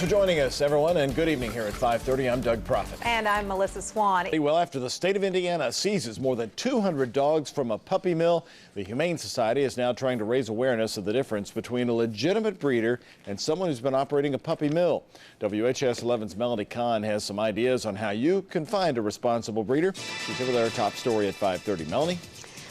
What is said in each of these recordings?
for joining us, everyone, and good evening here at 5:30. I'm Doug Profit. And I'm Melissa Swan. Well, after the state of Indiana seizes more than 200 dogs from a puppy mill, the Humane Society is now trying to raise awareness of the difference between a legitimate breeder and someone who's been operating a puppy mill. WHAS 11's Melanie Kahn has some ideas on how you can find a responsible breeder. She's here with our top story at 5:30. Melanie?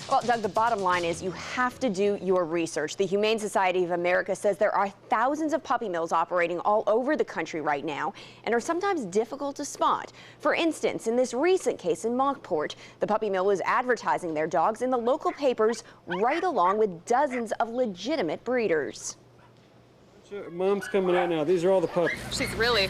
Well, Doug, the bottom line is you have to do your research. The Humane Society of America says there are thousands of puppy mills operating all over the country right now and are sometimes difficult to spot. For instance, in this recent case in Mockport, the puppy mill was advertising their dogs in the local papers right along with dozens of legitimate breeders. Mom's coming out now. These are all the pups. She's really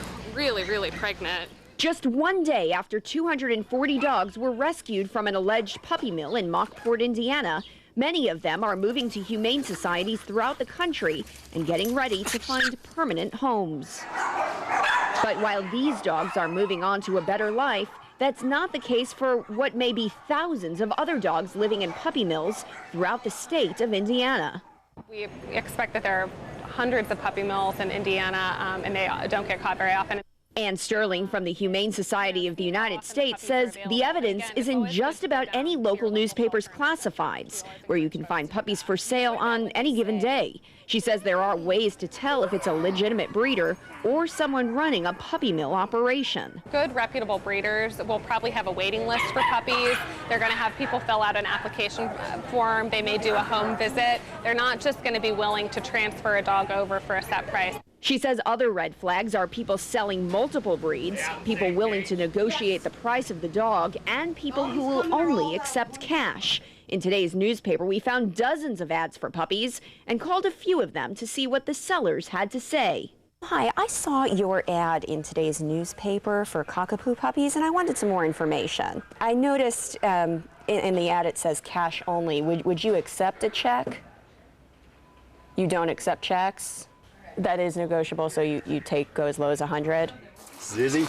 pregnant. Just one day after 240 dogs were rescued from an alleged puppy mill in Mockport, Indiana, many of them are moving to humane societies throughout the country and getting ready to find permanent homes. But while these dogs are moving on to a better life, that's not the case for what may be thousands of other dogs living in puppy mills throughout the state of Indiana. We expect that there are hundreds of puppy mills in Indiana, and they don't get caught very often. Ann Sterling from the Humane Society of the United States says the evidence is in just about any local newspaper's classifieds, where you can find puppies for sale on any given day. She says there are ways to tell if it's a legitimate breeder or someone running a puppy mill operation. Good, reputable breeders will probably have a waiting list for puppies. They're going to have people fill out an application form. They may do a home visit. They're not just going to be willing to transfer a dog over for a set price. She says other red flags are people selling multiple breeds, people willing to negotiate the price of the dog, and people who will only accept cash. In today's newspaper, we found dozens of ads for puppies and called a few of them to see what the sellers had to say. Hi, I saw your ad in today's newspaper for cockapoo puppies, and I wanted some more information. I noticed in the ad it says cash only. Would you accept a check? You don't accept checks? That is negotiable, so you go as low as 100? Zizzy?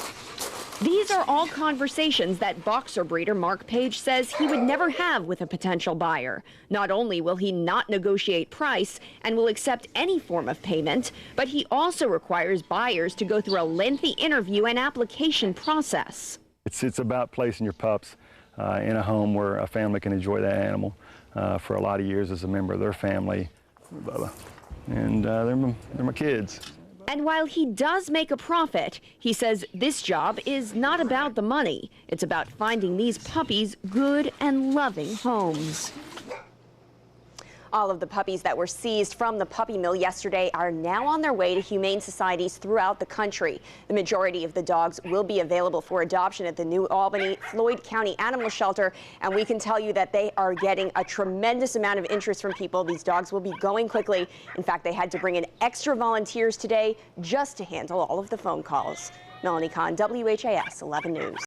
These are all conversations that boxer breeder Mark Page says he would never have with a potential buyer. Not only will he not negotiate price and will accept any form of payment, but he also requires buyers to go through a lengthy interview and application process. It's about placing your pups in a home where a family can enjoy that animal for a lot of years as a member of their family. And they're my kids. And while he does make a profit, he says this job is not about the money. It's about finding these puppies good and loving homes. All of the puppies that were seized from the puppy mill yesterday are now on their way to humane societies throughout the country. The majority of the dogs will be available for adoption at the New Albany Floyd County Animal Shelter, and we can tell you that they are getting a tremendous amount of interest from people. These dogs will be going quickly. In fact, they had to bring in extra volunteers today just to handle all of the phone calls. Melanie Kahn, WHAS 11 News.